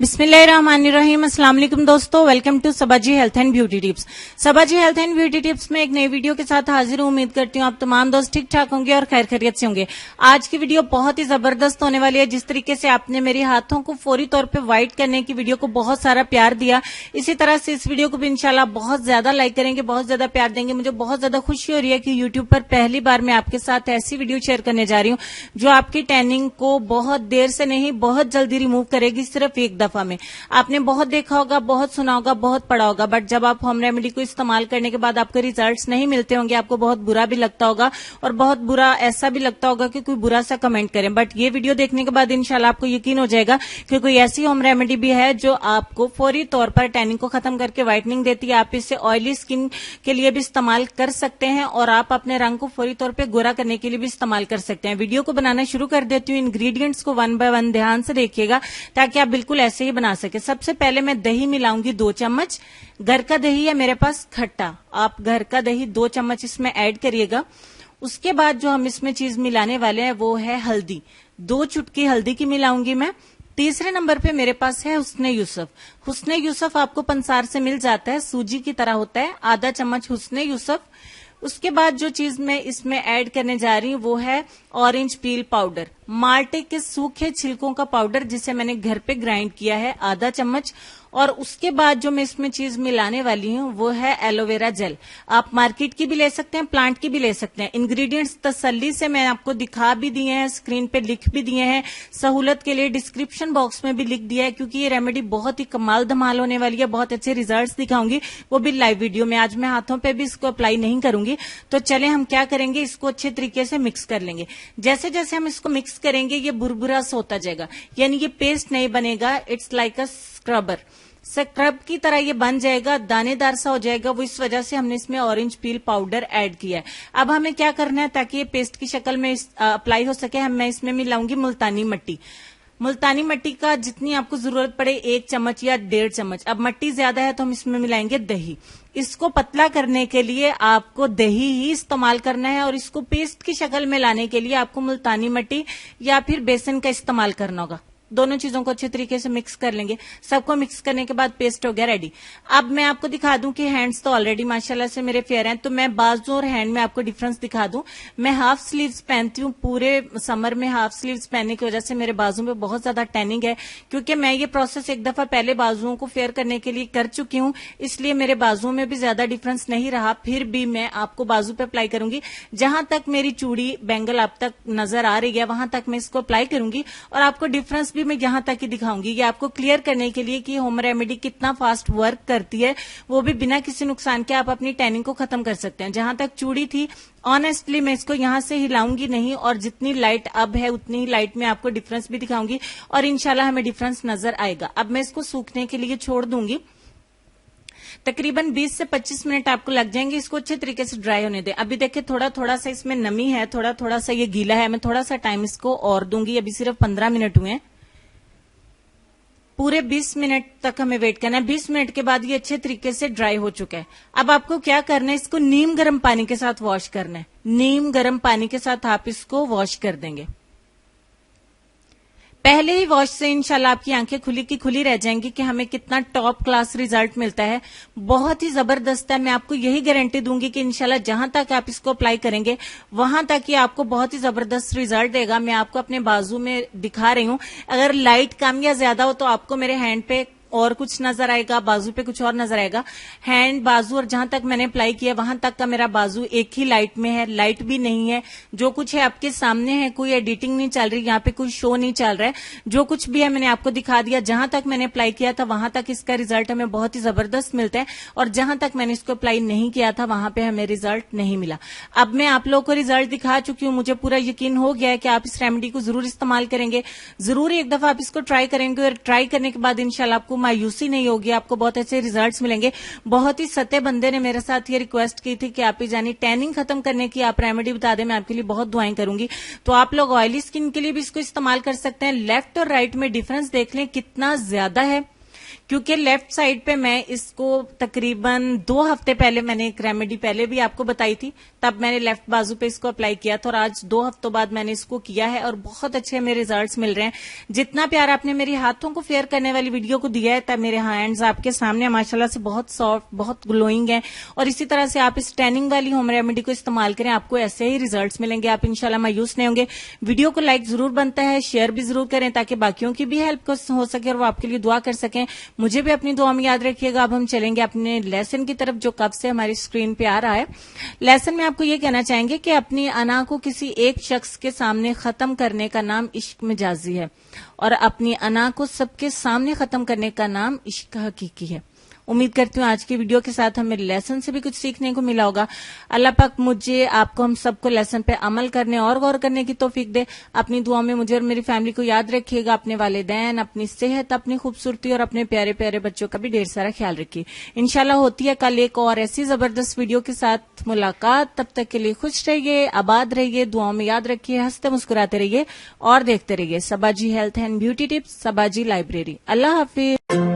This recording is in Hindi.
बिस्मिल्लाहिर्रहमानिर्रहीम। अस्सलाम वालेकुम दोस्तों, welcome to Sabaji health and beauty tips. Sabaji health and beauty tips में एक नई वीडियो के साथ हाजिर हूं। उम्मीद करती हूं आप तमाम दोस्त ठीक ठाक होंगे और खैर खैरियत से होंगे। आज की वीडियो बहुत ही जबरदस्त होने वाली है। जिस तरीके से आपने मेरे हाथों को फौरी तौर पर व्हाइट करने की वीडियो को बहुत सारा प्यार दिया, इसी तरह से इस वीडियो को भी इंशाल्लाह बहुत ज्यादा लाइक करेंगे, बहुत ज्यादा प्यार देंगे। मुझे बहुत ज्यादा खुशी हो रही है कि यूट्यूब पर पहली बार मैं आपके साथ ऐसी वीडियो शेयर करने जा रही हूं जो आपकी टैनिंग को बहुत देर से नहीं, बहुत जल्दी रिमूव करेगी, सिर्फ एक दफा में। आपने बहुत देखा होगा, बहुत सुना होगा, बहुत पढ़ा होगा, बट जब आप होम रेमेडी को इस्तेमाल करने के बाद आपको रिजल्ट्स नहीं मिलते होंगे, आपको बहुत बुरा भी लगता होगा और बहुत बुरा ऐसा भी लगता होगा कि कोई बुरा सा कमेंट करें। बट ये वीडियो देखने के बाद इंशाल्लाह आपको यकीन हो जाएगा कि कोई ऐसी होम रेमेडी भी है जो आपको फौरी तौर पर टैनिंग को खत्म करके व्हाइटनिंग देती है। आप इसे ऑयली स्किन के लिए भी इस्तेमाल कर सकते हैं और आप अपने रंग को फौरी तौर पर गोरा करने के लिए भी इस्तेमाल कर सकते हैं। वीडियो को बनाना शुरू कर देती हूँ। इंग्रेडिएंट्स को वन बाय वन ध्यान से देखिएगा ताकि आप बिल्कुल ऐसे ही बना सके। सबसे पहले मैं दही मिलाऊंगी 2 चम्मच। घर का दही है मेरे पास खट्टा, आप घर का दही 2 चम्मच इसमें ऐड करिएगा। उसके बाद जो हम इसमें चीज मिलाने वाले हैं वो है हल्दी। 2 चुटकी हल्दी की मिलाऊंगी मैं। तीसरे नंबर पे मेरे पास है हुस्ने यूसुफ। हुस्ने यूसुफ आपको पंसार से मिल जाता है, सूजी की तरह होता है। आधा चम्मच हुस्ने यूसुफ। उसके बाद जो चीज मैं इसमें ऐड करने जा रही हूं वो है ऑरेंज पील पाउडर, माल्टे के सूखे छिलकों का पाउडर जिसे मैंने घर पे ग्राइंड किया है, आधा चम्मच। और उसके बाद जो मैं इसमें चीज मिलाने वाली हूं वो है एलोवेरा जेल। आप मार्केट की भी ले सकते हैं, प्लांट की भी ले सकते हैं। इंग्रेडिएंट्स तसल्ली से मैं आपको दिखा भी दिए हैं, स्क्रीन पे लिख भी दिए हैं, सहूलत के लिए डिस्क्रिप्शन बॉक्स में भी लिख दिया है, क्योंकि ये रेमेडी बहुत ही कमाल धमाल होने वाली है। बहुत अच्छे रिजल्ट्स दिखाऊंगी, वो भी लाइव वीडियो में। आज मैं हाथों पे भी इसको अप्लाई नहीं करूंगी। तो चले हम क्या करेंगे, इसको अच्छे तरीके से मिक्स कर लेंगे। जैसे जैसे हम इसको मिक्स करेंगे ये बुरबुरा सा होता जाएगा, यानी ये पेस्ट नहीं बनेगा। It's like a scrubber, scrub की तरह ये बन जाएगा, दानेदार सा हो जाएगा। वो इस वजह से हमने इसमें ऑरेंज पील पाउडर ऐड किया है। अब हमें क्या करना है ताकि ये पेस्ट की शक्ल में अप्लाई हो सके, मैं इसमें मिलाऊंगी मुल्तानी मट्टी। मुल्तानी मट्टी का जितनी आपको जरूरत पड़े, 1 चम्मच या 1.5 चम्मच। अब मट्टी ज्यादा है तो हम इसमें मिलाएंगे दही। इसको पतला करने के लिए आपको दही ही इस्तेमाल करना है और इसको पेस्ट की शक्ल में लाने के लिए आपको मुल्तानी मट्टी या फिर बेसन का इस्तेमाल करना होगा। दोनों चीजों को अच्छे तरीके से मिक्स कर लेंगे। सबको मिक्स करने के बाद पेस्ट हो गया रेडी। अब मैं आपको दिखा दूं कि हैंड्स तो ऑलरेडी माशाल्लाह से मेरे फेयर हैं, तो मैं बाजू और हैंड में आपको डिफरेंस दिखा दूं। मैं हाफ स्लीव्स पहनती हूँ। पूरे समर में हाफ स्लीव्स पहनने की वजह से मेरे बाजू में बहुत ज्यादा टैनिंग है, क्योंकि मैं ये प्रोसेस एक दफा पहले बाजुओं को फेयर करने के लिए कर चुकी हूँ, इसलिए मेरे बाजुओं में भी ज्यादा डिफरेंस नहीं रहा। फिर भी मैं आपको बाजू पे अप्लाई करूंगी। जहां तक मेरी चूड़ी बैंगल आप तक नजर आ रही है वहां तक मैं इसको अप्लाई करूंगी और आपको डिफरेंस भी मैं यहां तक ही दिखाऊंगी। ये आपको क्लियर करने के लिए कि होम रेमेडी कितना फास्ट वर्क करती है, वो भी बिना किसी नुकसान के आप अपनी टैनिंग को खत्म कर सकते हैं। जहां तक चूड़ी थी, ऑनेस्टली मैं इसको यहां से हिलाऊंगी नहीं और जितनी लाइट अब है उतनी ही लाइट में आपको डिफरेंस भी दिखाऊंगी और इंशाल्लाह हमें डिफरेंस नजर आएगा। अब मैं इसको सूखने के लिए छोड़ दूंगी। तकरीबन 20 से 25 मिनट आपको लग जाएंगे इसको अच्छे तरीके से ड्राई होने दें। अभी देखिए थोड़ा थोड़ा सा इसमें नमी है, थोड़ा थोड़ा सा ये गीला है। मैं थोड़ा सा टाइम इसको और दूंगी। अभी सिर्फ 15 मिनट हुए हैं। पूरे 20 मिनट तक हमें वेट करना है। 20 मिनट के बाद ये अच्छे तरीके से ड्राई हो चुका है। अब आपको क्या करना है, इसको नीम गर्म पानी के साथ वॉश करना है। नीम गर्म पानी के साथ आप इसको वॉश कर देंगे। पहले ही वॉश से इंशाल्लाह आपकी आंखें खुली की खुली रह जाएंगी कि हमें कितना टॉप क्लास रिजल्ट मिलता है। बहुत ही जबरदस्त है। मैं आपको यही गारंटी दूंगी कि इंशाल्लाह जहां तक आप इसको अप्लाई करेंगे वहां तक ही आपको बहुत ही जबरदस्त रिजल्ट देगा। मैं आपको अपने बाजू में दिखा रही हूं। अगर लाइट कम या ज्यादा हो तो आपको मेरे हैंड पे और कुछ नजर आएगा, बाजू पे कुछ और नजर आएगा। हैंड, बाजू और जहां तक मैंने अप्लाई किया वहां तक का मेरा बाजू एक ही लाइट में है, लाइट भी नहीं है। जो कुछ है आपके सामने है, कोई एडिटिंग नहीं चल रही, यहाँ पे कोई शो नहीं चल रहा है। जो कुछ भी है मैंने आपको दिखा दिया। जहां तक मैंने अप्लाई किया था वहां तक इसका रिजल्ट हमें बहुत ही जबरदस्त मिलता है और जहां तक मैंने इसको अप्लाई नहीं किया था वहां पे हमें रिजल्ट नहीं मिला। अब मैं आप लोगों को रिजल्ट दिखा चुकी हूँ। मुझे पूरा यकीन हो गया है कि आप इस रेमेडी को जरूर इस्तेमाल करेंगे। जरूर एक दफा आप इसको ट्राई करेंगे और ट्राई करने के बाद इंशाल्लाह आपको मायूसी नहीं होगी, आपको बहुत अच्छे रिजल्ट्स मिलेंगे। बहुत ही सत्य बंदे ने मेरे साथ ये रिक्वेस्ट की थी कि आप ही जानी टैनिंग खत्म करने की आप रेमेडी बता दें, मैं आपके लिए बहुत दुआएं करूंगी। तो आप लोग ऑयली स्किन के लिए भी इसको इस्तेमाल कर सकते हैं। लेफ्ट और राइट में डिफरेंस देख लें कितना ज्यादा है, क्योंकि लेफ्ट साइड पे मैं इसको तकरीबन 2 हफ्ते पहले मैंने एक रेमेडी पहले भी आपको बताई थी, तब मैंने लेफ्ट बाजू पे इसको अप्लाई किया था और आज 2 हफ्तों बाद मैंने इसको किया है और बहुत अच्छे हमें रिजल्ट्स मिल रहे हैं। जितना प्यार आपने मेरे हाथों को फेयर करने वाली वीडियो को दिया है, तब मेरे हैंड्स आपके सामने माशाल्लाह से बहुत सॉफ्ट, बहुत ग्लोइंग है। और इसी तरह से आप इस टैनिंग वाली होम रेमेडी को इस्तेमाल करें, आपको ऐसे ही रिजल्ट्स मिलेंगे, आप इंशाल्लाह मायूस नहीं होंगे। वीडियो को लाइक जरूर बनता है, शेयर भी जरूर करें ताकि बाकियों की भी हेल्प हो सके और वो आपके लिए दुआ कर सकें। मुझे भी अपनी दुआ में याद रखिएगा। अब हम चलेंगे अपने लेसन की तरफ जो कब से हमारी स्क्रीन पे आ रहा है। लेसन में आपको ये कहना चाहेंगे कि अपनी अना को किसी एक शख्स के सामने खत्म करने का नाम इश्क मिजाजी है और अपनी अना को सबके सामने खत्म करने का नाम इश्क हकीकी है। उम्मीद करती हूँ आज की वीडियो के साथ हमें लेसन से भी कुछ सीखने को मिला होगा। अल्लाह पाक मुझे, आपको, हम सबको लेसन पे अमल करने और गौर करने की तौफीक दे। अपनी दुआ में मुझे और मेरी फैमिली को याद रखिएगा। अपने वालिदैन, अपनी सेहत, अपनी खूबसूरती और अपने प्यारे प्यारे बच्चों का भी ढेर सारा ख्याल रखिए। इंशाल्लाह होती है कल एक और ऐसी जबरदस्त वीडियो के साथ मुलाकात। तब तक के लिए खुश रहिए, आबाद रहिए, दुआओं में याद रखिए, हंसते मुस्कुराते रहिए और देखते रहिए Sabaji health and beauty tips, Sabaji library. अल्लाह हाफिज।